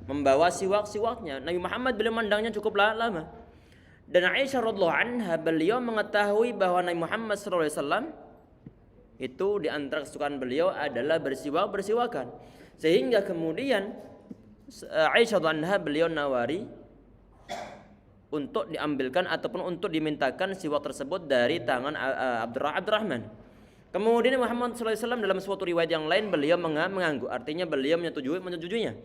membawa siwak-siwaknya. Nabi Muhammad beliau mandangnya cukup lama. Dan Aisyah radhiyallahu anha beliau mengetahui bahwa Nabi Muhammad sallallahu alaihi wasallam itu di antara kesukaan beliau adalah bersiwakan. Sehingga kemudian Aisyah radhiyallahu anha beliau nawari untuk diambilkan ataupun untuk dimintakan siwak tersebut dari tangan Abdurrahman. Kemudian Muhammad sallallahu alaihi wasallam dalam suatu riwayat yang lain beliau mengangguk, artinya beliau menyetujuinya.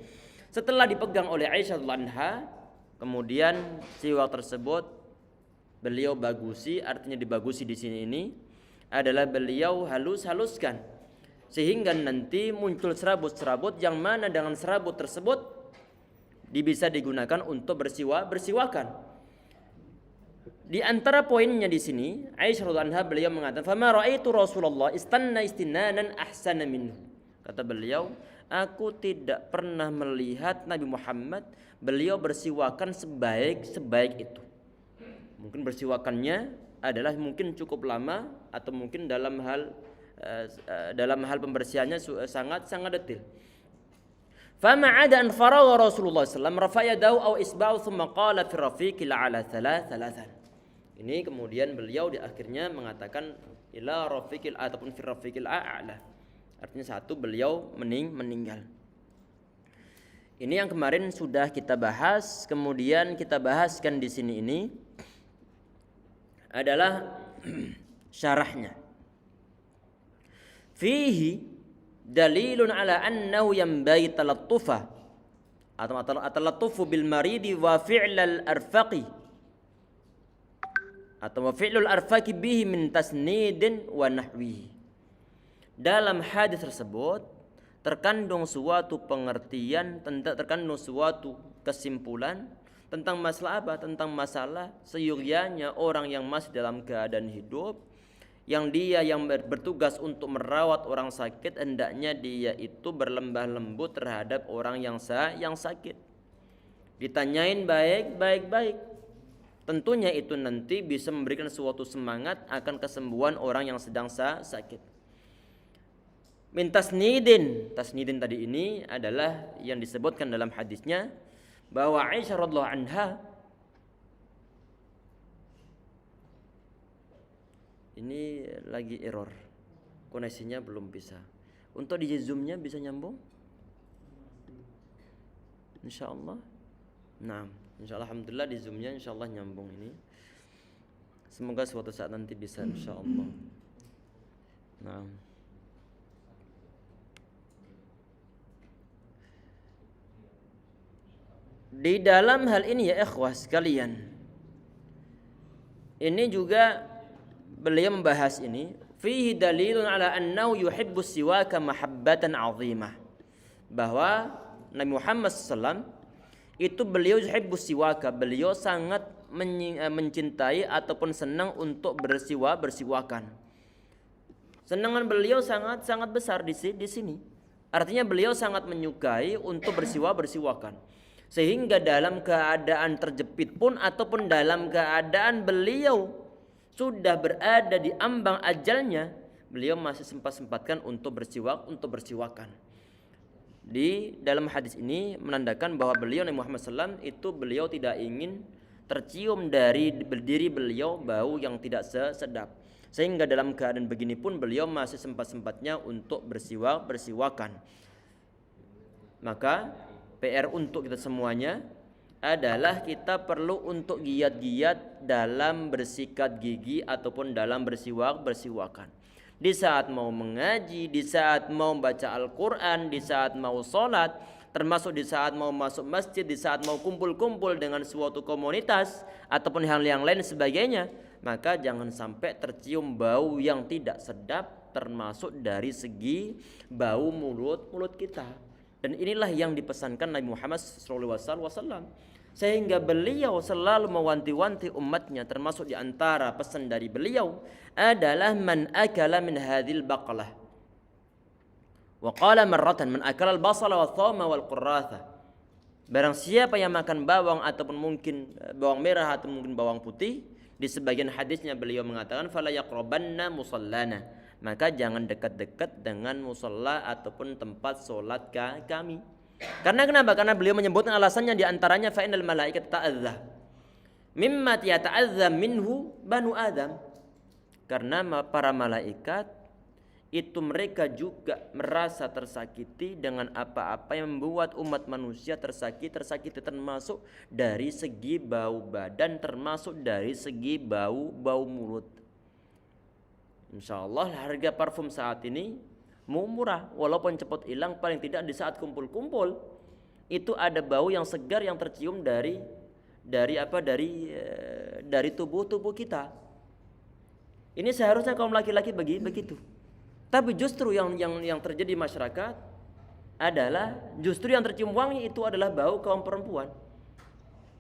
Setelah dipegang oleh Aisyah radhiyallahu anha, kemudian siwak tersebut beliau bagusi, artinya dibagusi di sini ini adalah beliau haluskan sehingga nanti muncul serabut-serabut yang mana dengan serabut tersebut bisa digunakan untuk bersiwakan. Di antara poinnya di sini Aisyah radhiyallahu anha beliau mengatakan, "Fama ra'aitu Rasulullah istanna istinanan ahsana minhu." Kata beliau, aku tidak pernah melihat Nabi Muhammad beliau bersiwakan sebaik itu. Mungkin bersiwakannya adalah mungkin cukup lama atau mungkin dalam hal pembersihannya sangat detail. Fama ada an faragha Rasulullah sallallahu rafa'a yadahu aw isba'u thumma qala fi rafiqil a'la thalathan. Ini kemudian beliau di akhirnya mengatakan ila rafiqil ataupun fi rafiqil a'la. Artinya satu beliau meninggal. Ini yang kemarin sudah kita bahas, kemudian kita bahaskan di sini ini adalah syarahnya. Fihi dalilun ala annahu yanbaghi talattufa atau atalattufu bil maridi wa fi'lal arfaqi atau wa fi'lul arfaqi bihi min tasnidin wa nahwihi. Dalam hadis tersebut terkandung suatu pengertian, terkandung suatu kesimpulan tentang masalah apa? Tentang masalah seyogyanya orang yang masih dalam keadaan hidup, yang bertugas untuk merawat orang sakit, hendaknya dia itu berlembah lembut terhadap orang yang sakit. Ditanyain baik. Tentunya itu nanti bisa memberikan suatu semangat akan kesembuhan orang yang sedang sakit. Min tasnidin tadi ini adalah yang disebutkan dalam hadisnya bahwa Aisyah radhiyallahu anha ini lagi error, koneksinya belum bisa. Untuk di zoom-nya bisa nyambung? Insyaallah. Nah, insyaallah alhamdulillah di zoom-nya insyaallah nyambung ini. Semoga suatu saat nanti bisa insyaallah. Nah. Di dalam hal ini ya ikhwah sekalian, ini juga beliau membahas ini, fihi dalilun ala annahu yuhibbu siwaka mahabbatan azimah, bahwa Nabi Muhammad SAW itu beliau yuhibbu siwaka, beliau sangat mencintai ataupun senang untuk bersiwakan. Senangan beliau sangat besar di sini. Artinya beliau sangat menyukai untuk bersiwakan. Sehingga dalam keadaan terjepit pun ataupun dalam keadaan beliau sudah berada di ambang ajalnya, beliau masih sempat-sempatkan untuk bersiwakan. Di dalam hadis ini menandakan bahwa beliau Nabi Muhammad SAW itu beliau tidak ingin tercium dari diri beliau bau yang tidak sedap. Sehingga dalam keadaan begini pun beliau masih sempat-sempatnya untuk bersiwakan. Maka PR untuk kita semuanya adalah kita perlu untuk giat-giat dalam bersikat gigi ataupun dalam bersiwakan. Di saat mau mengaji, di saat mau baca Al-Quran, di saat mau sholat, termasuk di saat mau masuk masjid, di saat mau kumpul-kumpul dengan suatu komunitas ataupun hal yang lain sebagainya, maka jangan sampai tercium bau yang tidak sedap, termasuk dari segi bau mulut kita. Dan inilah yang dipesankan Nabi Muhammad SAW, sehingga beliau selalu mewanti-wanti umatnya, termasuk di antara pesan dari beliau adalah man akala min hadhil baqalah wa qala marratan man akala al-basala wa thawma wal qurratha. Barang siapa yang makan bawang ataupun mungkin bawang merah atau mungkin bawang putih, di sebagian hadisnya beliau mengatakan fala yaqrabanna musallana, maka jangan dekat-dekat dengan musalla ataupun tempat solat kami. Karena kenapa? Karena beliau menyebutkan alasannya di antaranya fa innal malaikat ta'adza mimma yata'adza minhu banu Adam. Karena para malaikat itu mereka juga merasa tersakiti dengan apa-apa yang membuat umat manusia tersakiti termasuk dari segi bau badan, termasuk dari segi bau mulut. Insya Allah harga parfum saat ini murah, walaupun cepat hilang, paling tidak di saat kumpul-kumpul itu ada bau yang segar yang tercium dari tubuh kita. Ini seharusnya kaum laki-laki begitu. Tapi justru yang terjadi di masyarakat adalah justru yang tercium wangi itu adalah bau kaum perempuan.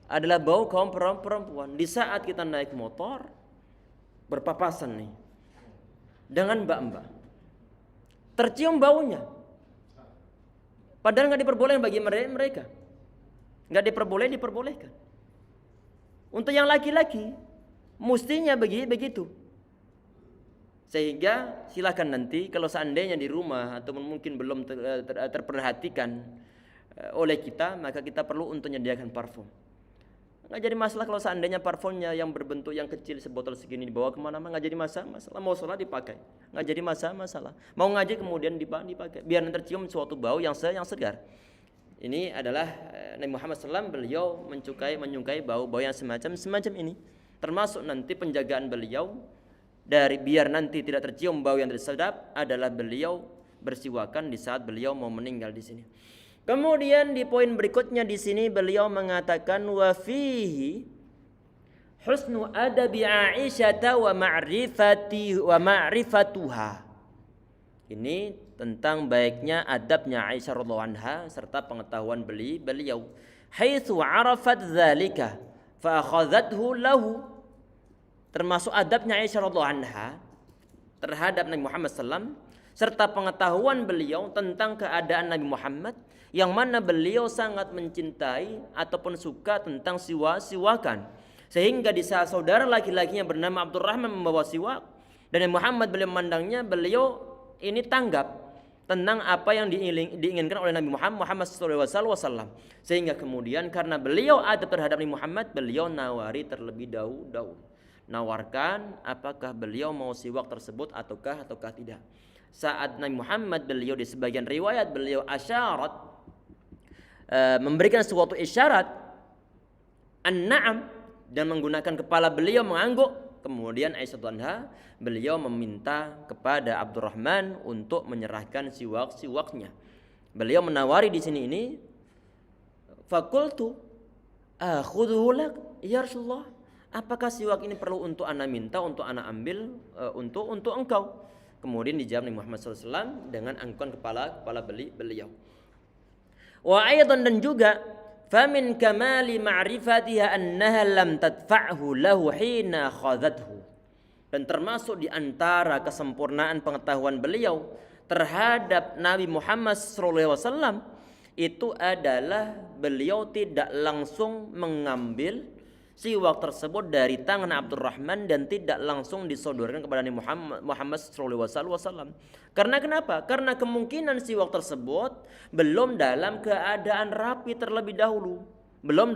Adalah bau kaum perempuan. Di saat kita naik motor berpapasan nih dengan mbak-mbak, tercium baunya. Padahal nggak diperbolehkan bagi mereka. Nggak diperbolehkan. Untuk yang laki-laki mestinya begitu. Sehingga silakan nanti kalau seandainya di rumah atau mungkin belum terperhatikan oleh kita, maka kita perlu untuk menyediakan parfum. Nggak jadi masalah kalau seandainya parfumnya yang berbentuk yang kecil sebotol segini dibawa kemana-mana, nggak jadi masalah. Mau sholat dipakai, nggak jadi masalah. Mau ngaji kemudian dipakai, biar tercium suatu bau yang segar. Ini adalah Nabi Muhammad SAW, beliau menyukai bau-bau yang semacam ini. Termasuk nanti penjagaan beliau dari biar nanti tidak tercium bau yang tidak sedap adalah beliau bersiwakan di saat beliau mau meninggal di sini. Kemudian di poin berikutnya di sini beliau mengatakan wa fihi husnu adabi Aisyah wa ma'rifatuha. Ini tentang baiknya adabnya Aisyah radhiyallahu anha serta pengetahuan beliau. Haitsu arafat dzalika fa akhadhathu lahu. Termasuk adabnya Aisyah radhiyallahu anha terhadap Nabi Muhammad SAW serta pengetahuan beliau tentang keadaan Nabi Muhammad yang mana beliau sangat mencintai ataupun suka tentang siwakan. Sehingga di saat saudara laki-lakinya bernama Abdurrahman membawa siwak dan Nabi Muhammad beliau memandangnya, beliau ini tanggap tentang apa yang diinginkan oleh Nabi Muhammad SAW. Sehingga kemudian karena beliau adab terhadap Nabi Muhammad, beliau nawari terlebih dahulu. Nawarkan apakah beliau mau siwak tersebut ataukah tidak. Saat Nabi Muhammad beliau di sebagian riwayat beliau memberikan suatu isyarat an-na'am dan menggunakan kepala beliau mengangguk. Kemudian Aisyah anha beliau meminta kepada Abdurrahman untuk menyerahkan siwaknya. Beliau menawari di sini ini, faqultu akhudhu lak ya Rasulullah. Apakah siwak ini perlu untuk ana minta, untuk ana ambil, untuk engkau? Kemudian dijawab Nabi Muhammad SAW dengan angkuhan kepala beliau. Wa aidan dan juga famin kamali ma'rifatiha annaha lam tadfa'hu lahu hina khadhathu. Dan termasuk di antara kesempurnaan pengetahuan beliau terhadap Nabi Muhammad SAW itu adalah beliau tidak langsung mengambil siwak tersebut dari tangan Abdurrahman dan tidak langsung disodorkan kepada Nabi Muhammad SAW. Karena kenapa? Karena kemungkinan siwak tersebut belum dalam keadaan rapi terlebih dahulu. Belum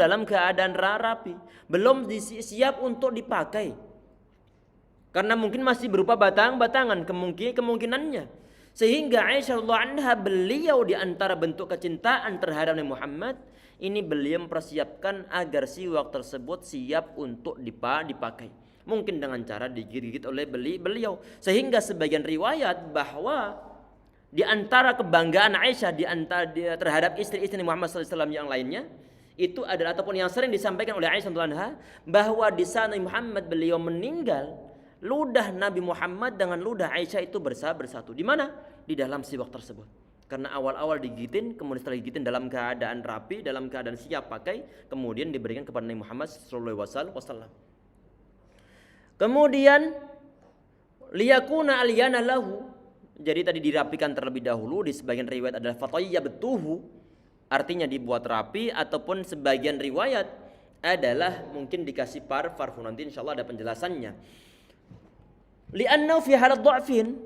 siap untuk dipakai. Karena mungkin masih berupa batangan kemungkinannya. Sehingga Aisyah radhiyallahu anha beliau di antara bentuk kecintaan terhadap Nabi Muhammad ini beliau mempersiapkan agar siwak tersebut siap untuk dipakai. Mungkin dengan cara digigit oleh beliau. Sehingga sebagian riwayat bahwa di antara kebanggaan Aisyah terhadap istri-istri Muhammad SAW yang lainnya itu adalah ataupun yang sering disampaikan oleh Aisyah radhiyallahu anha bahwa di sana Muhammad beliau meninggal, ludah Nabi Muhammad dengan ludah Aisyah itu bersatu. Di mana? Di dalam siwak tersebut. Karena awal-awal digigitin, kemudian setelah digigitin dalam keadaan rapi, dalam keadaan siap pakai, kemudian diberikan kepada Nabi Muhammad SAW. Kemudian liyakuna aliyana lahu. Jadi tadi dirapikan terlebih dahulu, di sebagian riwayat adalah fatayyabtuhu, artinya dibuat rapi, ataupun sebagian riwayat adalah mungkin dikasih parfum. Nanti insyaallah ada penjelasannya. Li'annahu fi halad dha'fin.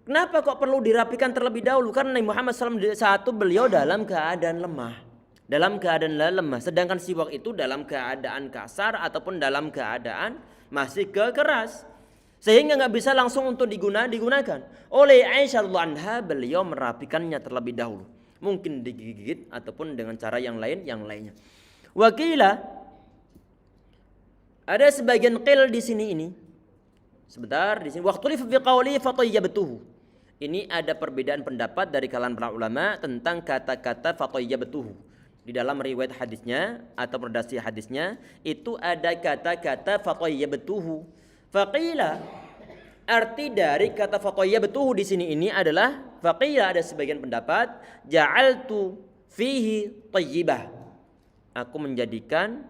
Kenapa kok perlu dirapikan terlebih dahulu? Karena Nabi Muhammad SAW satu beliau dalam keadaan lemah. Dalam keadaan lemah. Sedangkan siwak itu dalam keadaan kasar ataupun dalam keadaan masih keras. Sehingga nggak bisa langsung untuk digunakan. Oleh Aisyah radhiyallahu anha beliau merapikannya terlebih dahulu. Mungkin digigit ataupun dengan cara yang lainnya. Wakila ada sebagian qil di sini ini. Sebentar di sini waqtu fi qawli fatayyabtuhu. Ini ada perbedaan pendapat dari kalangan para ulama tentang kata-kata fatayyabtuhu. Di dalam riwayat hadisnya atau redaksi hadisnya itu ada kata-kata fatayyabtuhu. Faqila arti dari kata fatayyabtuhu di sini ini adalah faqila ada sebagian pendapat ja'altu fihi tayyibah. Aku menjadikan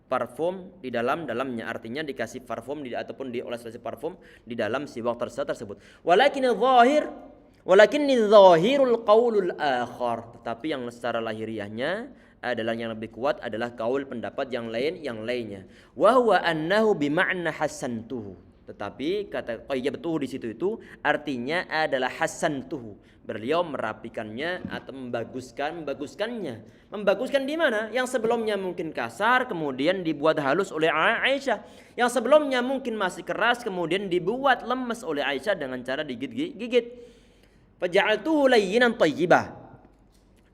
parfum di dalamnya, artinya dikasih parfum ataupun diolesi parfum di dalam siwak tersebut. Walakin zahirul qaulul akhar, tetapi yang secara lahiriahnya adalah yang lebih kuat adalah kaul pendapat yang lainnya. Wa huwa annahu bima'na hasantuhu. Tetapi kata qayyabtuhu di situ itu artinya adalah hasantuhu. Beliau merapikannya atau membaguskannya. Membaguskan di mana? Yang sebelumnya mungkin kasar kemudian dibuat halus oleh Aisyah. Yang sebelumnya mungkin masih keras kemudian dibuat lemes oleh Aisyah dengan cara digigit. Faja'altuhu layyinan tayyibah.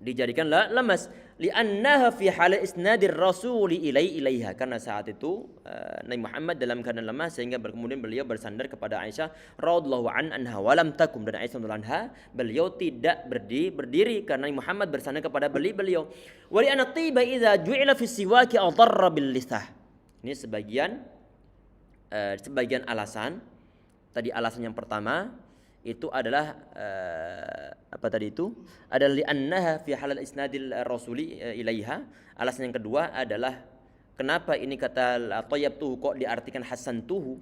Dijadikan lemas li'annaha fi hal isnadir rasuli ilaiha, karena saat itu Nabi Muhammad dalam keadaan lemah sehingga kemudian beliau bersandar kepada Aisyah radhiyallahu anha walam takum, dan Aisyah radhiyallahu anha beliau tidak berdiri karena Nabi Muhammad bersandar kepada beliau. Wa li'anna tiba idza ju'ila fi siwaki adarra bil lisah. Ini sebagian alasan. Tadi alasan yang pertama itu adalah apa tadi itu? Adalah li'annaha fi halal isnadil rasuli ilaiha. Alasan yang kedua adalah kenapa ini kata tayyabtuhu kok diartikan hasantuhu?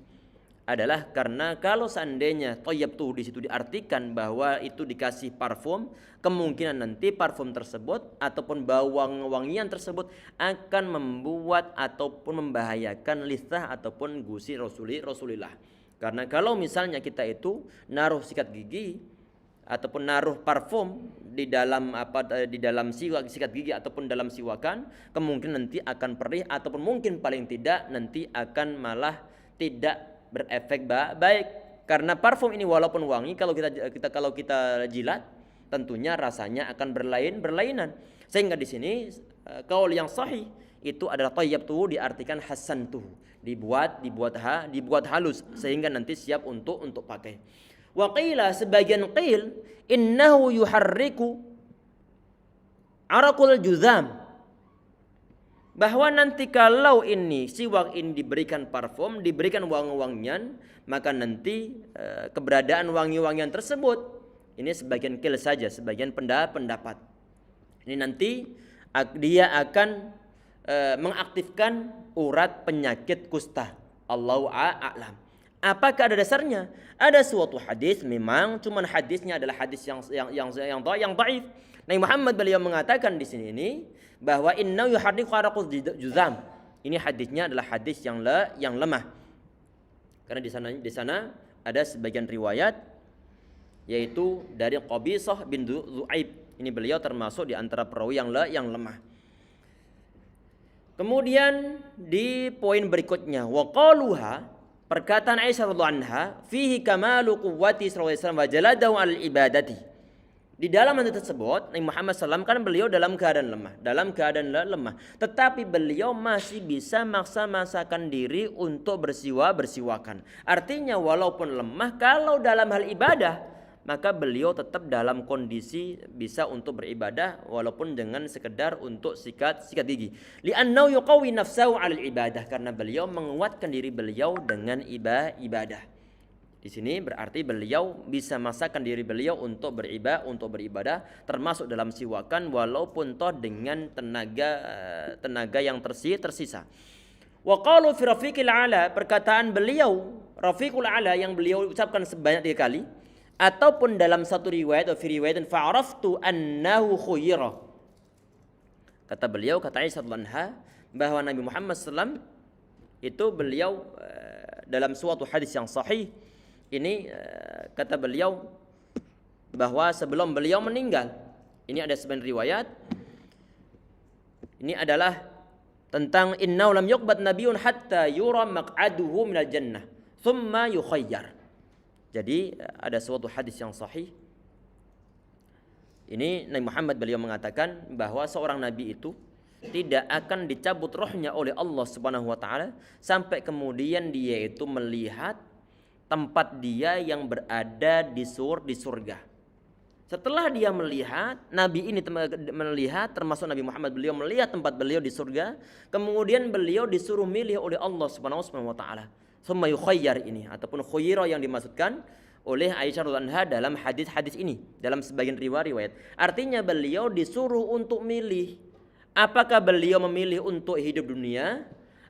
Adalah karena kalau seandainya tayyabtuhu di situ diartikan bahwa itu dikasih parfum, kemungkinan nanti parfum tersebut ataupun bau wangian tersebut akan membuat ataupun membahayakan lisah ataupun gusi Rasulillah. Karena kalau misalnya kita itu naruh sikat gigi ataupun naruh parfum di dalam sikat gigi ataupun dalam siwakan, kemungkinan nanti akan perih ataupun mungkin paling tidak nanti akan malah tidak berefek baik. Karena parfum ini walaupun wangi kalau kita jilat tentunya rasanya akan berlainan. Sehingga di sini qaul yang sahih itu adalah tayyabtuhu diartikan hasantuhu, dibuat halus sehingga nanti siap untuk pakai. Wa qila sebagian qil innahu yuharriku araqul juzam, bahwa nanti kalau ini siwak ini diberikan parfum, diberikan wangi-wangian, maka nanti keberadaan wangi-wangian tersebut ini sebagian qil saja, sebagian pendapat. Ini nanti dia akan mengaktifkan urat penyakit kusta. Allahu a'lam. Apakah ada dasarnya? Ada suatu hadis, memang cuman hadisnya adalah hadis yang dhaif. Nabi Muhammad beliau mengatakan di sini ini bahwa inna yuharriqu araqul juzam. Ini hadisnya adalah hadis yang lemah. Karena di sana ada sebagian riwayat yaitu dari Qabisah bin Dzu'aib. Ini beliau termasuk di antara perawi yang lemah. Kemudian di poin berikutnya waqaluha, perkataan Aisyah radhiyallahu anha fihi kamalu quwwati sallallahu alaihi wasallam wa jaladahu al ibadati. Di dalam hadis tersebut Nabi Muhammad SAW kan beliau dalam keadaan lemah, tetapi beliau masih bisa maksa-maksakan diri untuk bersiwakan. Artinya walaupun lemah, kalau dalam hal ibadah maka beliau tetap dalam kondisi bisa untuk beribadah walaupun dengan sekedar untuk sikat gigi. Li'annahu yuqawwi nafsahu 'alal ibadah, karena beliau menguatkan diri beliau dengan ibadah. Di sini berarti beliau bisa masakan diri beliau untuk beribadah termasuk dalam siwakan walaupun toh dengan tenaga yang tersisa. Wa qalu fi rafiqil a'la, perkataan beliau rafiqul a'la yang beliau ucapkan sebanyak 3 kali, ataupun dalam satu riwayat atau fi riwayatin fa'araftu annahu khuyira. Kata beliau, kata Aisyah radhiyallahu anha, bahwa Nabi Muhammad SAW itu beliau dalam suatu hadis yang sahih ini kata beliau bahwa sebelum beliau meninggal, ini ada sebagian riwayat, ini adalah tentang innahu lam yuqbad nabiyyun hatta yura maq'aduhu minal jannah thumma yukhayyar. Jadi ada suatu hadis yang sahih. Ini Nabi Muhammad beliau mengatakan bahwa seorang nabi itu tidak akan dicabut rohnya oleh Allah Subhanahu wa taala sampai kemudian dia itu melihat tempat dia yang berada di surga. Setelah dia melihat, Nabi ini melihat, termasuk Nabi Muhammad beliau melihat tempat beliau di surga, kemudian beliau disuruh milih oleh Allah Subhanahu wa taala. Summa yukhayyar ini ataupun khuyira yang dimaksudkan oleh Aisyah radhiyallahu anha dalam hadis-hadis ini, dalam sebagian riwayat. Artinya beliau disuruh untuk milih. Apakah beliau memilih untuk hidup dunia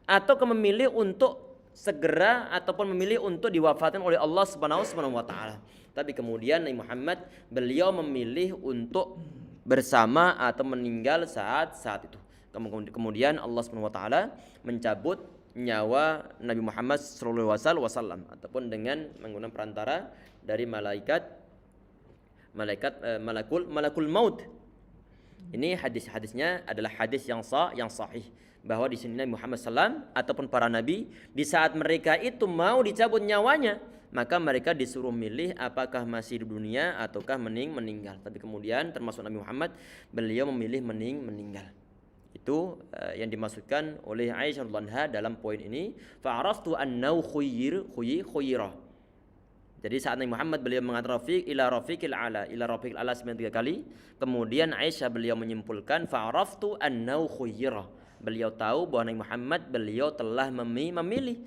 atau memilih untuk segera ataupun memilih untuk diwafatkan oleh Allah Subhanahu wa taala. Tapi kemudian Nabi Muhammad beliau memilih untuk bersama atau meninggal saat itu. Kemudian Allah Subhanahu wa taala mencabut nyawa Nabi Muhammad sallallahu alaihi wasallam ataupun dengan menggunakan perantara dari malakul maut. Ini hadisnya adalah hadis yang sahih bahwa di sini Nabi Muhammad SAW ataupun para nabi di saat mereka itu mau dicabut nyawanya, maka mereka disuruh milih apakah masih di dunia ataukah meninggal. Tapi kemudian termasuk Nabi Muhammad beliau memilih meninggal. Itu yang dimaksudkan oleh Aisyah radhiyallahu anha dalam poin ini, fa'araftu annahu khuyira. Jadi saat Nabi Muhammad beliau mengatakan rafiqil ala 93 kali, kemudian Aisyah beliau menyimpulkan fa'araftu annahu khuyira. Beliau tahu bahwa Nabi Muhammad beliau telah memilih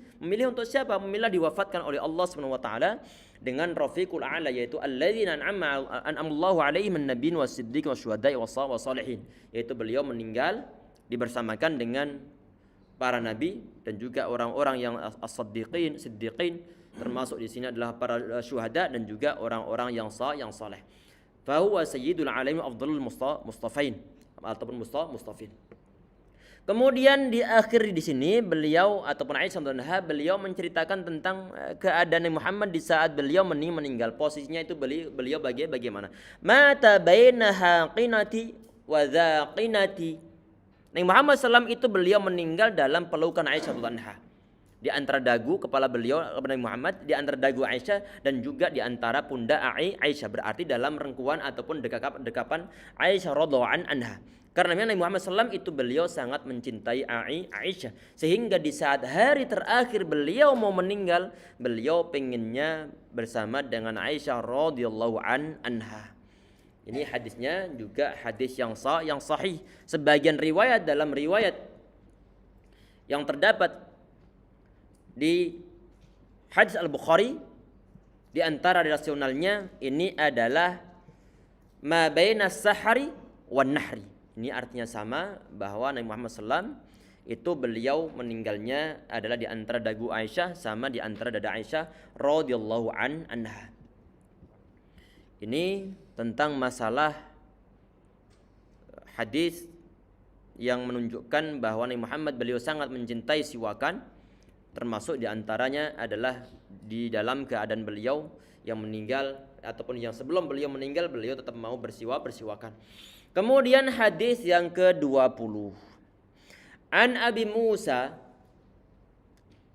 untuk siapa? Memilih diwafatkan oleh Allah Subhanahu wa taala dengan rafiqul a'la, yaitu alladzina an'amallahu 'alaihim an-nabiyyin was-siddiqin wasyuhada'i was-shalihin, yaitu beliau meninggal dibersamakan dengan para nabi dan juga orang-orang yang as-siddiqin, termasuk di sini adalah para syuhada dan juga orang-orang yang saleh. Fa huwa sayyidul alamin afdhalul mustafain ataupun mustafin. Kemudian di akhir di sini beliau ataupun Aisyah radhiyallahu anha beliau menceritakan tentang keadaan Muhammad di saat beliau meninggal. Posisinya itu beliau bagaimana? Mata baina haqinati wa zaqinati. Nabi Muhammad SAW itu beliau meninggal dalam pelukan Aisyah radhiyallahu anha. Di antara dagu kepala beliau Nabi Muhammad, di antara dagu Aisyah dan juga di antara pundak Aisyah, berarti dalam rengkuan ataupun dekapan Aisyah radhiyallahu anha. Karena Nabi Muhammad SAW itu beliau sangat mencintai Aisyah, sehingga di saat hari terakhir beliau mau meninggal, beliau pengennya bersama dengan Aisyah radhiyallahu anha. Ini hadisnya juga hadis yang sahih. Sebagian riwayat dalam riwayat yang terdapat di hadis Al-Bukhari, di antara rasionalnya ini adalah ma baina sahari wan nahri. Ini artinya sama bahwa Nabi Muhammad SAW itu beliau meninggalnya adalah di antara dagu Aisyah sama di antara dada Aisyah radhiyallahu anha. Ini tentang masalah hadis yang menunjukkan bahwa Nabi Muhammad beliau sangat mencintai siwakan, termasuk di antaranya adalah di dalam keadaan beliau yang meninggal ataupun yang sebelum beliau meninggal beliau tetap mau bersiwakan. Kemudian hadis yang ke-20. An Abi Musa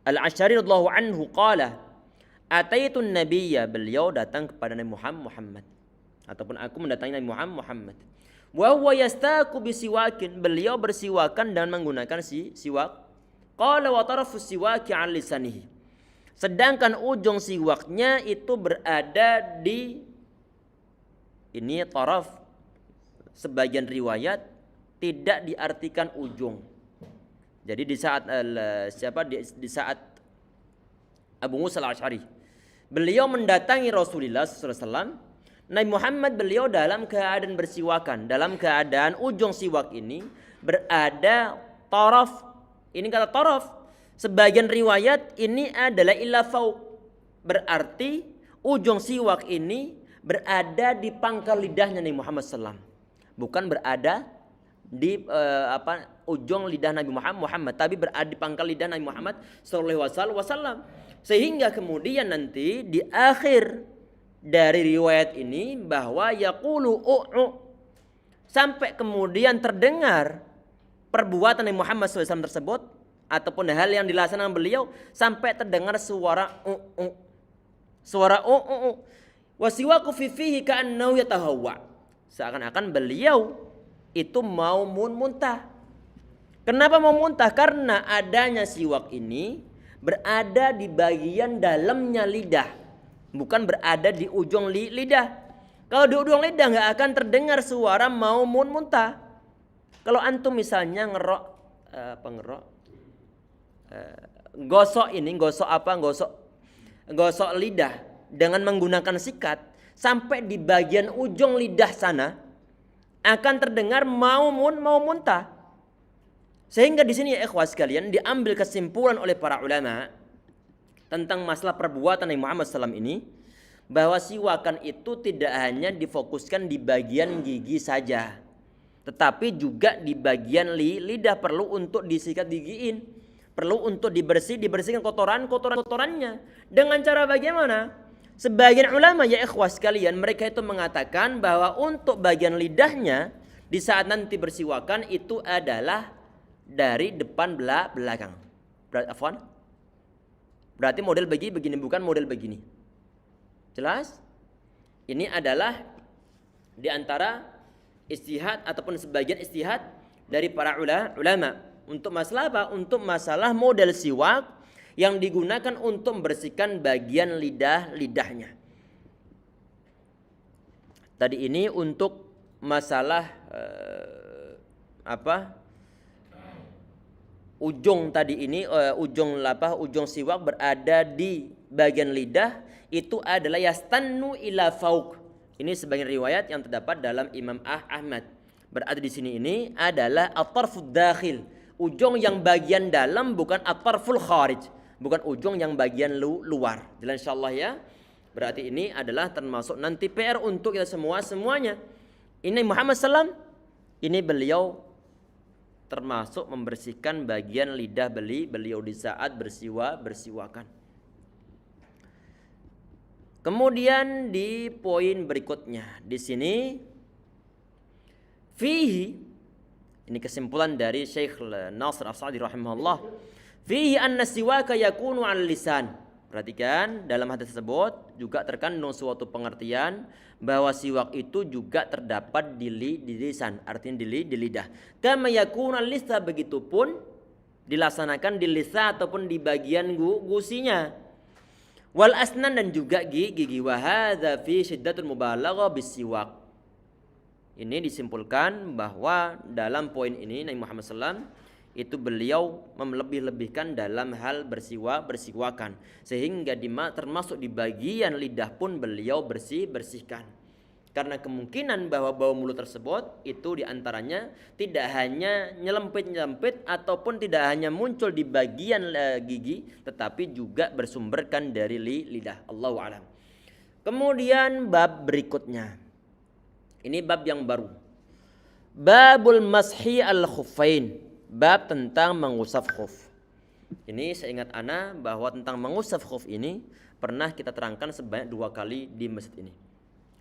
Al-Asy'ari radhiyallahu anhu qala ataitun nabiyya, beliau datang kepada Nabi Muhammad ataupun aku mendatangi Nabi Muhammad. Wa huwa yastaku bisiwakin, beliau bersiwakan dan menggunakan siwak. Qala wa tarafu siwaki 'an lisanihi, sedangkan ujung siwaknya itu berada di ini taraf. Sebagian riwayat tidak diartikan ujung. Jadi di saat Abu Musa Al-Asy'ari beliau mendatangi Rasulullah SAW, Nabi Muhammad beliau dalam keadaan bersiwakan, dalam keadaan ujung siwak ini berada taraf. Ini kata taraf, sebagian riwayat ini adalah ila fauq, berarti ujung siwak ini berada di pangkal lidahnya Nabi Muhammad SAW. Bukan berada di ujung lidah Nabi Muhammad, tapi berada di pangkal lidah Nabi Muhammad sallallahu alaihi wasallam. Sehingga kemudian nanti di akhir dari riwayat ini bahwa yaqulu sampai kemudian terdengar perbuatan Nabi Muhammad SAW tersebut ataupun hal yang dilaksanakan beliau sampai terdengar suara suara wasiwaku fihi ka'annahu yatahawwa, seakan-akan beliau itu mau muntah. Kenapa mau muntah? Karena adanya siwak ini berada di bagian dalamnya lidah, bukan berada di ujung lidah. Kalau di ujung lidah nggak akan terdengar suara mau muntah. Kalau antum misalnya gosok lidah dengan menggunakan sikat sampai di bagian ujung lidah sana akan terdengar mau muntah. Sehingga di sini ya ikhwah sekalian diambil kesimpulan oleh para ulama tentang masalah perbuatan Nabi Muhammad SAW ini, bahwa siwakan itu tidak hanya difokuskan di bagian gigi saja, tetapi juga di bagian lidah perlu untuk disikat gigiin, perlu untuk dibersihkan kotorannya. Dengan cara bagaimana? Sebagian ulama ya ikhwah sekalian mereka itu mengatakan bahwa untuk bagian lidahnya di saat nanti bersiwakan itu adalah dari depan belakang. Berarti model begini, bukan model begini. Jelas? Ini adalah di antara istihad ataupun sebagian istihad dari para ulama untuk masalah apa? Untuk masalah model siwak yang digunakan untuk membersihkan bagian lidahnya. Tadi ini untuk masalah ujung tadi ini ujung siwak berada di bagian lidah itu adalah yastannu ila fauq. Ini sebagian riwayat yang terdapat dalam Imam Ahmad. Berarti di sini ini adalah at-tarfud dakhil, ujung yang bagian dalam, bukan at-tarful kharij, bukan ujung yang bagian luar. Jelas insyaallah ya. Berarti ini adalah termasuk nanti PR untuk kita semuanya. Ini Muhammad SAW, ini beliau termasuk membersihkan bagian lidah beliau di saat bersiwakan. Kemudian di poin berikutnya di sini fihi, ini kesimpulan dari Syekh Nasr As-Sa'di rahimahullah, fihi anna siwaka yakunu 'al lisan. Perhatikan dalam hadis tersebut juga terkandung suatu pengertian bahwa siwak itu juga terdapat di lisan, artinya di lidah. Kama yakunu al-lisa, begitupun dilaksanakan di lisan ataupun di bagian gusinya. Wal asnan, dan juga gigi. Wa hadza fi syiddatul mubalaghah bisiwak. Ini disimpulkan bahwa dalam poin ini Nabi Muhammad SAW itu beliau melebih-lebihkan dalam hal bersiwakan, sehingga termasuk di bagian lidah pun beliau bersihkan. Karena kemungkinan bahwa bau mulut tersebut itu diantaranya tidak hanya nyelempit ataupun tidak hanya muncul di bagian gigi, tetapi juga bersumberkan dari lidah. Allahu a'lam. Kemudian bab berikutnya, ini bab yang baru, babul mashi al-khuffain, bab tentang mengusap khuf. Ini saya ingat ana bahwa tentang mengusap khuf ini pernah kita terangkan sebanyak 2 kali di masjid ini,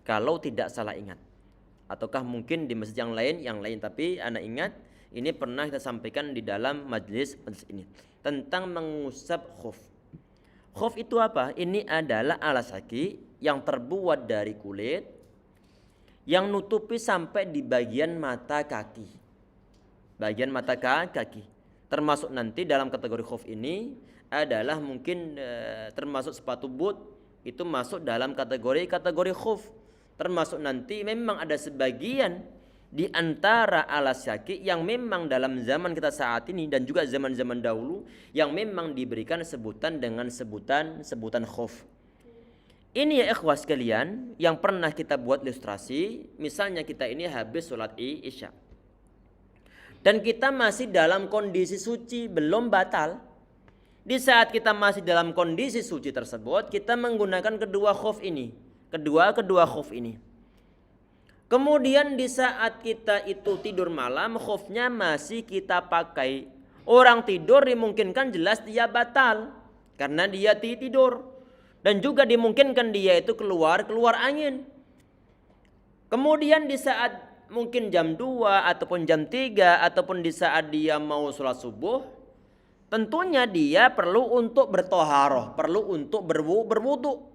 kalau tidak salah ingat, ataukah mungkin di masjid yang lain, tapi ana ingat ini pernah kita sampaikan di dalam majlis ini tentang mengusap khuf. Khuf itu apa? Ini adalah alas kaki yang terbuat dari kulit yang nutupi sampai di bagian mata kaki. Bagian mata kaki termasuk nanti dalam kategori khuf ini adalah mungkin termasuk sepatu boot, itu masuk dalam kategori khuf. Termasuk nanti memang ada sebagian di antara alas kaki yang memang dalam zaman kita saat ini dan juga zaman-zaman dahulu yang memang diberikan sebutan dengan sebutan khuf. Ini ya ikhwah sekalian yang pernah kita buat ilustrasi, misalnya kita ini habis sholat isya dan kita masih dalam kondisi suci, belum batal. Di saat kita masih dalam kondisi suci tersebut, kita menggunakan kedua khuf ini. Kemudian di saat kita itu tidur malam, khufnya masih kita pakai. Orang tidur dimungkinkan jelas dia batal karena dia tidur. Dan juga dimungkinkan dia itu keluar angin. Kemudian di saat mungkin jam 2 ataupun jam 3 ataupun di saat dia mau sholat subuh, tentunya dia perlu untuk bertoharoh, perlu untuk berwudu.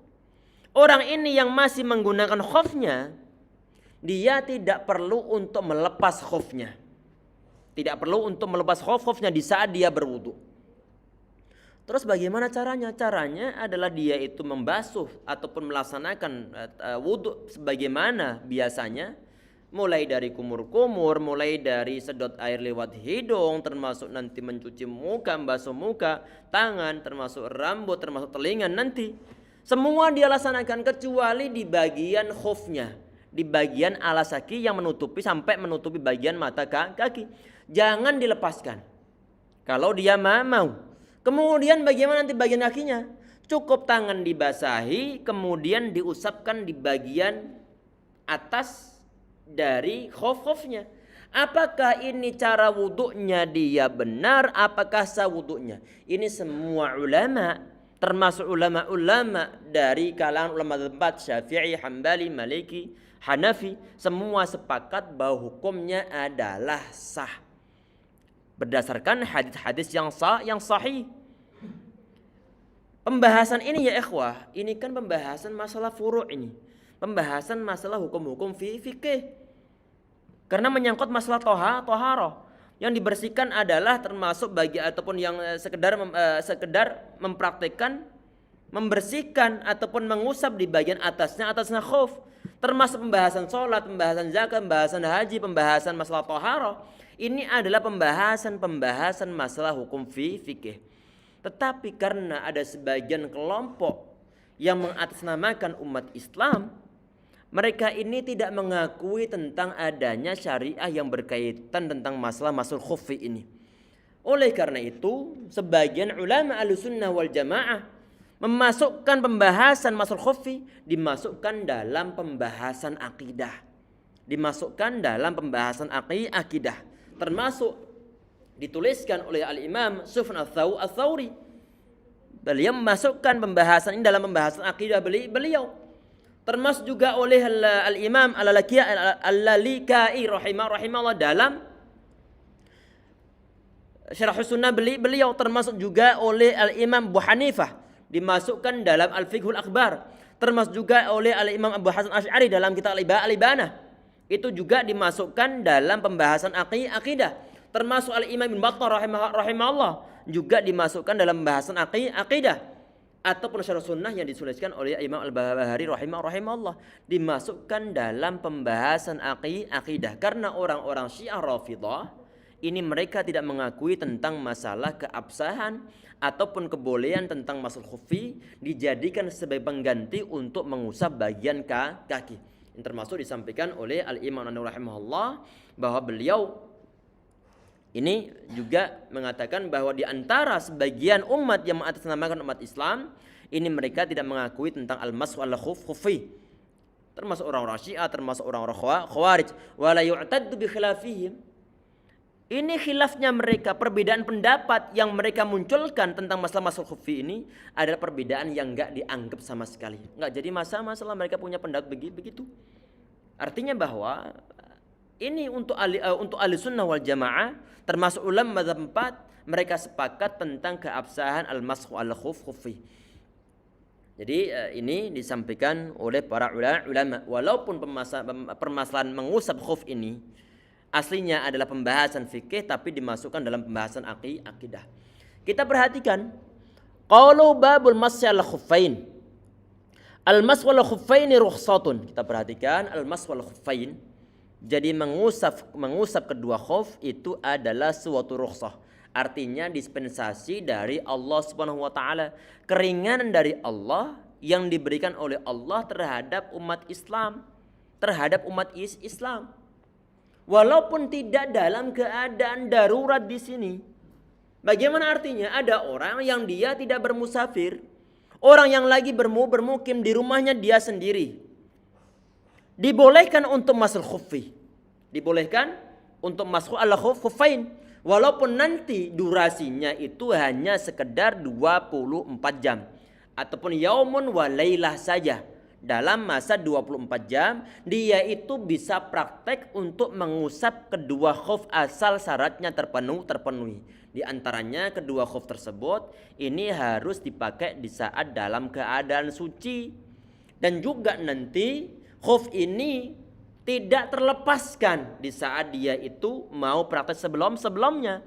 Orang ini yang masih menggunakan khufnya, dia tidak perlu untuk melepas khufnya. Tidak perlu untuk melepas khufnya di saat dia berwudu. Terus bagaimana caranya? Caranya adalah dia itu membasuh ataupun melaksanakan wudu sebagaimana biasanya. Mulai dari kumur-kumur, mulai dari sedot air lewat hidung, termasuk nanti mencuci muka, membasuh muka, tangan, termasuk rambut, termasuk telinga nanti. Semua dia laksanakan kecuali di bagian khufnya, di bagian alas kaki yang menutupi sampai menutupi bagian mata kaki. Jangan dilepaskan. Kalau dia mau. Kemudian bagaimana nanti bagian kakinya? Cukup tangan dibasahi, kemudian diusapkan di bagian atas dari khuf-khufnya. Apakah ini cara wudunya dia benar? Apakah sah wudunya? Ini semua ulama, termasuk ulama-ulama dari kalangan ulama tempat Syafi'i, Hambali, Maliki, Hanafi, semua sepakat bahwa hukumnya adalah sah. Berdasarkan hadis-hadis yang sahih. Pembahasan ini ya ikhwah, ini kan pembahasan masalah furu' ini. Pembahasan masalah hukum-hukum fikih. Karena menyangkut masalah toharoh. Yang dibersihkan adalah termasuk bagi ataupun yang sekedar mempraktikkan membersihkan ataupun mengusap di bagian atasnya khuf. Termasuk pembahasan sholat, pembahasan zakat, pembahasan haji, pembahasan masalah toharoh. Ini adalah pembahasan masalah hukum fikih. Tetapi karena ada sebagian kelompok yang mengatasnamakan umat Islam, mereka ini tidak mengakui tentang adanya syariah yang berkaitan tentang masalah khufi ini. Oleh karena itu, sebagian ulama Ahlussunnah wal Jamaah memasukkan pembahasan khufi dimasukkan dalam pembahasan akidah. Dimasukkan dalam pembahasan akidah. Termasuk dituliskan oleh Al-Imam Sufyan Ats-Tsauri. Beliau memasukkan pembahasan ini dalam pembahasan akidah beliau. Termasuk juga oleh Al-Imam Al-Lalikai rahimahullah dalam Syarah Sunnah beliau, termasuk juga oleh Al-Imam Abu Hanifah dimasukkan dalam Al-Fiqhul Akbar, termasuk juga oleh Al-Imam Abu Hasan Asy'ari dalam kitab Al-Ibanah. Itu juga dimasukkan dalam pembahasan akidah. Termasuk Al-Imam Ibnu Battah rahimahullah juga dimasukkan dalam pembahasan akidah. Ataupun Syarah Sunnah yang dituliskan oleh Imam Al-Barbahari rahimahullah dimasukkan dalam pembahasan akidah. Karena orang-orang Syiah Rafidhah ini mereka tidak mengakui tentang masalah keabsahan ataupun kebolehan tentang masalah khufi dijadikan sebagai pengganti untuk mengusap bagian kaki. Yang termasuk disampaikan oleh Al-Imam An-Nawawi rahimahullah bahwa beliau ini juga mengatakan bahwa di antara sebagian umat yang mengatasnamakan umat Islam ini mereka tidak mengakui tentang al-mashu al-khufi, termasuk orang-orang Syiah, termasuk orang-orang Khawarij, wala yu'taddu bi khilafihim. Ini khilafnya mereka, perbedaan pendapat yang mereka munculkan tentang masalah khufi ini adalah perbedaan yang enggak dianggap sama sekali. Enggak jadi masalah mereka punya pendapat begitu. Artinya bahwa ini untuk Ahlussunnah wal Jamaah termasuk ulama mazhab 4 mereka sepakat tentang keabsahan al-mashu al-khufi. Jadi ini disampaikan oleh para ulama walaupun permasalahan mengusap khuf ini aslinya adalah pembahasan fikih tapi dimasukkan dalam pembahasan akidah. Kita perhatikan qaulu babul masyi al khuffain. Al masyu al khuffain rukhsatun. Kita perhatikan al masyu al khuffain. Jadi mengusap kedua khuf itu adalah suatu rukhsah. Artinya dispensasi dari Allah Subhanahu wa taala, keringanan dari Allah yang diberikan oleh Allah terhadap umat Islam, Walaupun tidak dalam keadaan darurat di sini. Bagaimana artinya? Ada orang yang dia tidak bermusafir. Orang yang lagi bermukim di rumahnya dia sendiri. Dibolehkan untuk masuk khuffi. Dibolehkan untuk masuk ala khuffain. Walaupun nanti durasinya itu hanya sekedar 24 jam. ataupun yaumun wa lailah saja, dalam masa 24 jam dia itu bisa praktek untuk mengusap kedua khuf asal syaratnya terpenuhi. Di antaranya kedua khuf tersebut ini harus dipakai di saat dalam keadaan suci, dan juga nanti khuf ini tidak terlepaskan di saat dia itu mau praktek sebelumnya.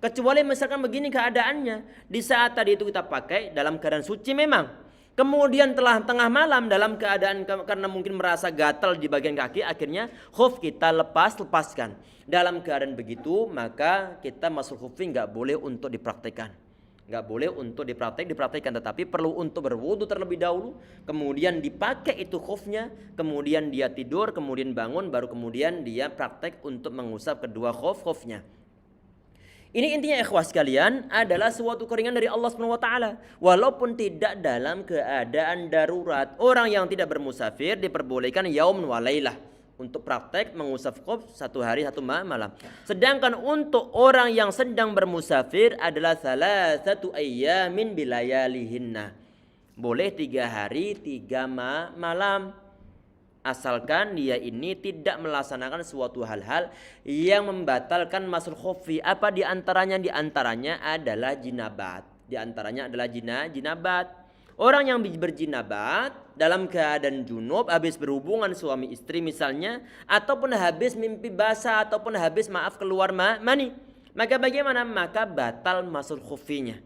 Kecuali misalkan begini keadaannya, di saat tadi itu kita pakai dalam keadaan suci memang, kemudian telah tengah malam dalam keadaan karena mungkin merasa gatal di bagian kaki, akhirnya khuf kita lepaskan. Dalam keadaan begitu maka kita masuk khufin nggak boleh untuk dipraktekkan, tetapi perlu untuk berwudu terlebih dahulu, kemudian dipakai itu khufnya, kemudian dia tidur, kemudian bangun, baru kemudian dia praktek untuk mengusap kedua khufnya. Ini intinya ikhwas sekalian adalah suatu keringan dari Allah Subhanahu wa taala. Walaupun tidak dalam keadaan darurat, orang yang tidak bermusafir diperbolehkan yaum wa lailah untuk praktek mengusap khuf 1 hari 1 malam. Sedangkan untuk orang yang sedang bermusafir adalah salasatu ayyamin bilayalihinna. Boleh 3 hari 3 malam. Asalkan dia ini tidak melaksanakan suatu hal-hal yang membatalkan masul khufi. Apa diantaranya? Diantaranya adalah jinabat. Jinabat. Orang yang berjinabat dalam keadaan junub, habis berhubungan suami istri misalnya, ataupun habis mimpi basah, ataupun habis keluar mani, maka bagaimana? Maka batal masul khufinya.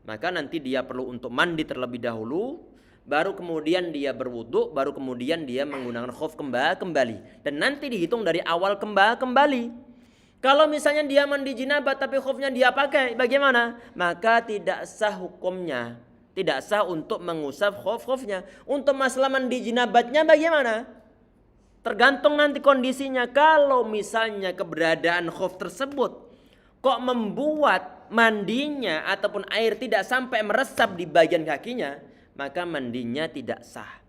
Maka nanti dia perlu untuk mandi terlebih dahulu, baru kemudian dia berwudu, baru kemudian dia menggunakan khuf kembali, dan nanti dihitung dari awal kembali. Kalau misalnya dia mandi jinabat tapi khufnya dia pakai, bagaimana? Maka tidak sah hukumnya, tidak sah untuk mengusap khufnya. Untuk masalah mandi jinabatnya bagaimana? Tergantung nanti kondisinya. Kalau misalnya keberadaan khuf tersebut kok membuat mandinya ataupun air tidak sampai meresap di bagian kakinya, maka mandinya tidak sah.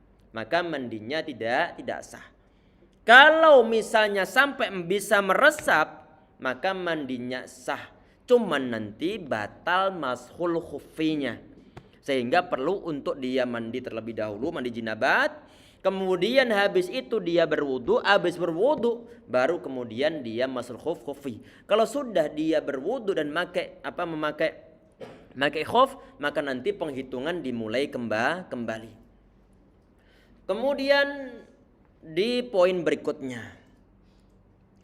Kalau misalnya sampai bisa meresap, maka mandinya sah. Cuman nanti batal mashul khufinya. Sehingga perlu untuk dia mandi terlebih dahulu, mandi jinabat. Kemudian habis itu dia berwudu, habis berwudu baru kemudian dia mashul khufi. Kalau sudah dia berwudu dan memakai khuf, maka nanti penghitungan dimulai kembali. Kemudian di poin berikutnya,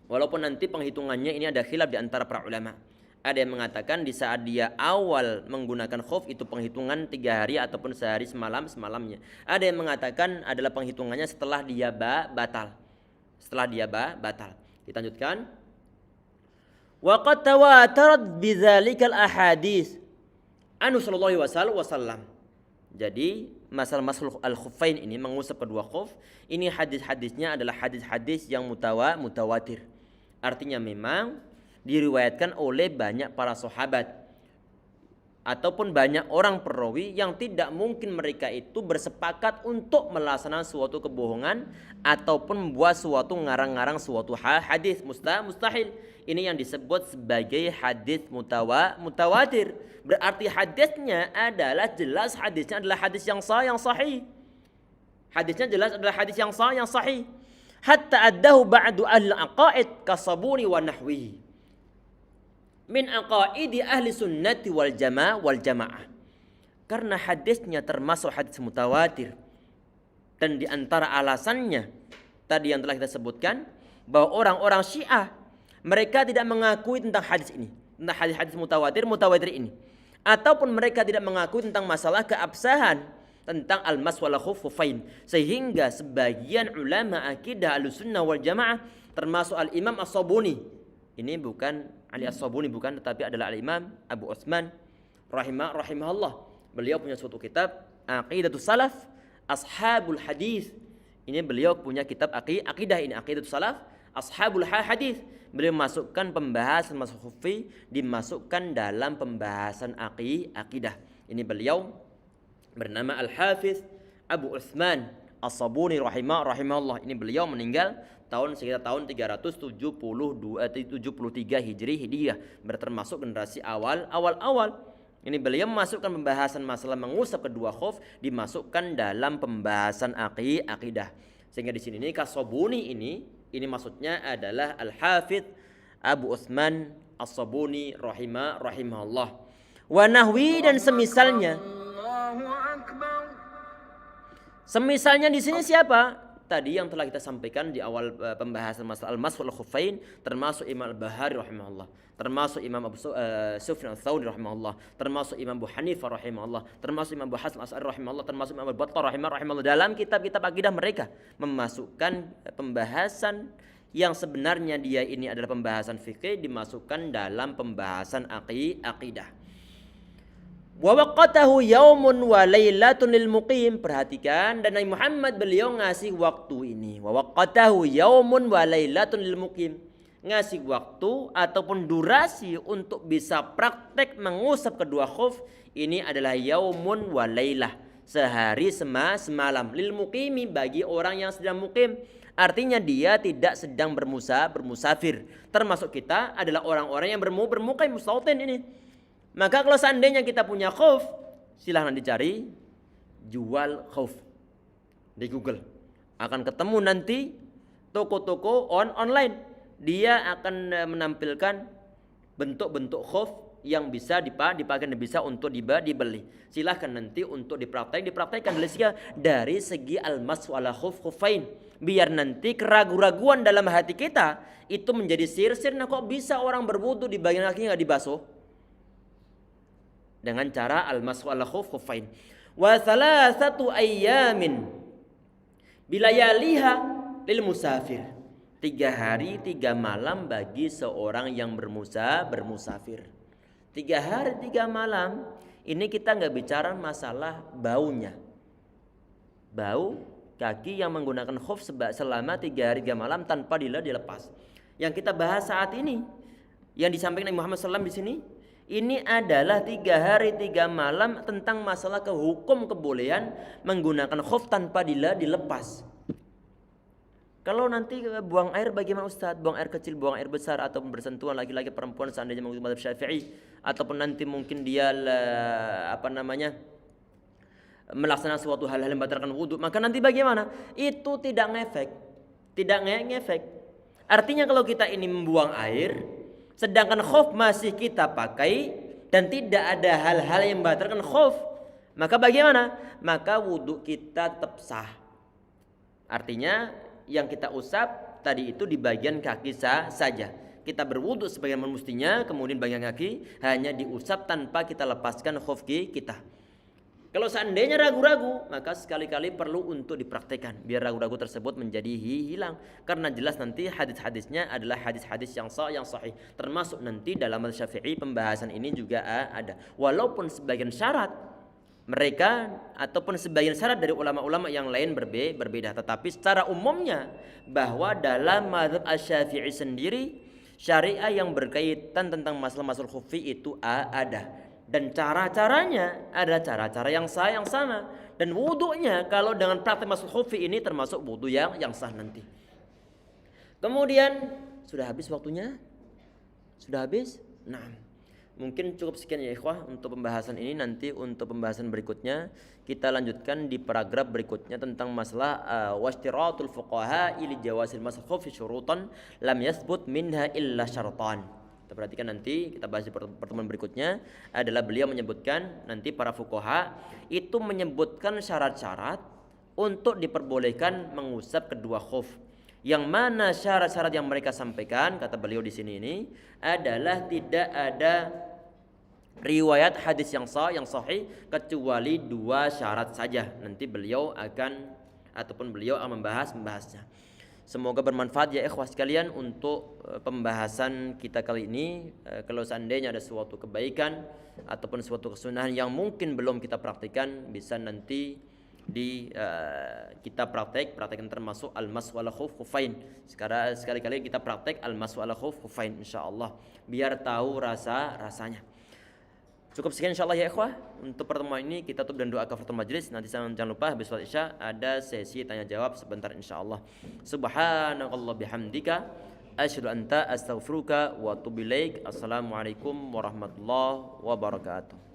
walaupun nanti penghitungannya ini ada khilaf di antara para ulama. Ada yang mengatakan di saat dia awal menggunakan khuf itu penghitungan 3 hari ataupun sehari semalamnya. Ada yang mengatakan adalah penghitungannya setelah dia batal. Kita lanjutkan. Wa qad tawatarat bidzalikal ahadits Anu sallallahu alaihi wasallam. Jadi masalah al-khuffain ini, mengusap kedua khuf, ini hadis-hadisnya adalah hadis-hadis yang mutawatir. Artinya memang diriwayatkan oleh banyak para sahabat ataupun banyak orang perawi yang tidak mungkin mereka itu bersepakat untuk melaksanakan suatu kebohongan ataupun membuat suatu ngarang-ngarang suatu hadis. Mustahil. Ini yang disebut sebagai hadis mutawatir. Berarti hadisnya adalah jelas, hadisnya adalah hadis yang sahih. Hadisnya jelas adalah hadis yang sahih. Hatta addahu ba'du ahli aqaid kasabuni wa nahwihi min aqaidi ahli sunnati wal jamaah. Karena hadisnya termasuk hadis mutawatir, dan di antara alasannya tadi yang telah kita sebutkan bahwa orang-orang Syiah mereka tidak mengakui tentang hadis ini, tentang hadis-hadis mutawatir ini, ataupun mereka tidak mengakui tentang masalah keabsahan tentang al-mas wal khuffain, sehingga sebagian ulama akidah Ahlussunnah wal Jamaah termasuk al-Imam As-Sabuni, ini bukan Ali As-Sabuni bukan, tetapi adalah al-Imam Abu Utsman rahimahullah. Beliau punya suatu kitab Aqidatus Salaf Ashabul Hadis. Ini beliau punya kitab akidah ini, Aqidatus Salaf Ashabul Hadis. Beliau masukkan pembahasan masul khufi, dimasukkan dalam pembahasan akidah. Ini beliau bernama Al-Hafiz Abu Utsman As-Sabuni rahimahullah. Ini beliau meninggal sekitar tahun 373 Hijriah, bertermasuk generasi awal. Ini beliau memasukkan pembahasan masalah mengusap kedua khuf dimasukkan dalam pembahasan akidah. Sehingga di sini Kas-Sabuni ini maksudnya adalah Al-Hafidz Abu Utsman As-Sabuni rahimahullah. Wa nahwi dan semisalnya. Semisalnya di sini siapa? Tadi yang telah kita sampaikan di awal pembahasan masalah al-mas wal khuffain, termasuk Imam Al-Bahari rahimahullah, termasuk Imam Abu Sufyan Ats-Tsauri rahimahullah, termasuk Imam Abu Hanifah rahimahullah, termasuk Imam Abu Hasan Asy'ari rahimahullah, termasuk Imam Al-Battar rahimahullah. Dalam kitab-kitab akidah mereka memasukkan pembahasan yang sebenarnya dia ini adalah pembahasan fikih dimasukkan dalam pembahasan akidah. Wa waqatahu yaumun wa lailatun lil muqim. Perhatikan, dan Nabi Muhammad beliau ngasih waktu ini. Wa waqatahu yaumun wa lailatun lil muqim. Ngasih waktu ataupun durasi untuk bisa praktek mengusap kedua khuf ini adalah yaumun wa lailah, sehari semalam, lil muqimi, bagi orang yang sedang mukim. Artinya dia tidak sedang bermusafir. Termasuk kita adalah orang-orang yang bermukim mustautin ini. Maka kalau seandainya kita punya khuf, silahkan dicari jual khuf di Google. Akan ketemu nanti toko-toko online. Dia akan menampilkan bentuk-bentuk khuf yang bisa dipakai dan bisa untuk dibeli. Silahkan nanti untuk dipraktekkan dari segi al-mas wala khuffain. Biar nanti keraguan-raguan dalam hati kita itu menjadi sir-sir. Nah, kok bisa orang berwudu di bagian kakinya nggak dibasuh? Dengan cara al-mas wala khuffain. Wa thalathatu ayyamin bilayaliha lil musafir. 3 hari 3 malam bagi seorang yang bermusafir. 3 hari 3 malam. Ini kita nggak bicara masalah baunya. Bau kaki yang menggunakan khuf selama 3 hari 3 malam tanpa dilepas. Yang kita bahas saat ini, yang disampaikan Nabi Muhammad SAW di sini, ini adalah 3 hari 3 malam tentang masalah hukum kebolehan menggunakan khuf tanpa dilepas. Kalau nanti buang air bagaimana Ustaz? Buang air kecil, buang air besar, ataupun bersentuhan laki-laki perempuan seandainya mengikuti mazhab Syafi'i, ataupun nanti mungkin dia melaksanakan suatu hal-hal yang membatalkan wudu, maka nanti bagaimana? Itu tidak ngefek. Artinya kalau kita ini membuang air, sedangkan khuf masih kita pakai dan tidak ada hal-hal yang membatalkan khuf, maka bagaimana? Maka wudu kita tetap sah. Artinya yang kita usap tadi itu di bagian kaki saja. Kita berwudu sebagaimana mestinya, kemudian bagian kaki hanya diusap tanpa kita lepaskan khuf kita. Kalau seandainya ragu-ragu, maka sekali-kali perlu untuk dipraktekkan biar ragu-ragu tersebut menjadi hilang. Karena jelas nanti hadis-hadisnya adalah hadis-hadis yang sahih. Termasuk nanti dalam mazhab Syafi'i pembahasan ini juga ada. Walaupun sebagian syarat mereka ataupun sebagian syarat dari ulama-ulama yang lain berbeda, tetapi secara umumnya bahwa dalam mazhab Asy-Syafi'i sendiri syariah yang berkaitan tentang masalah khufi itu ada, dan cara-caranya ada cara-cara yang sama, dan wudunya kalau dengan praktek masalah khufi ini termasuk wudu yang sah nanti. Kemudian sudah habis waktunya? Sudah habis? Nah, mungkin cukup sekian ya ikhwah untuk pembahasan ini. Nanti untuk pembahasan berikutnya kita lanjutkan di paragraf berikutnya tentang masalah washtiratul fuqaha li jawazil masx fi syurutan lam yathbut minha illa syaratan. Kita perhatikan nanti, kita bahas di pertemuan berikutnya adalah beliau menyebutkan nanti para fuqaha itu menyebutkan syarat-syarat untuk diperbolehkan mengusap kedua khuf. Yang mana syarat-syarat yang mereka sampaikan kata beliau di sini ini adalah tidak ada riwayat hadis yang sahih kecuali 2 syarat saja. Nanti beliau akan membahasnya. Semoga bermanfaat ya ikhwah sekalian untuk pembahasan kita kali ini. Kalau seandainya ada suatu kebaikan ataupun suatu kesunahan yang mungkin belum kita praktikkan, bisa nanti kita praktekkan termasuk al-mas wala khuffain. Sekali-kali kita praktek al-mas wala khuffain insyaallah biar tahu rasanya. Cukup sekian insyaallah ya ikhwah untuk pertemuan ini. Kita tutup dan doa kafaratul majelis. Nanti jangan lupa habis salat Isya ada sesi tanya jawab sebentar insyaallah. Subhanakallah bihamdika asyhadu anta astaghfiruka wa atubu ilaik. Assalamualaikum warahmatullahi wabarakatuh.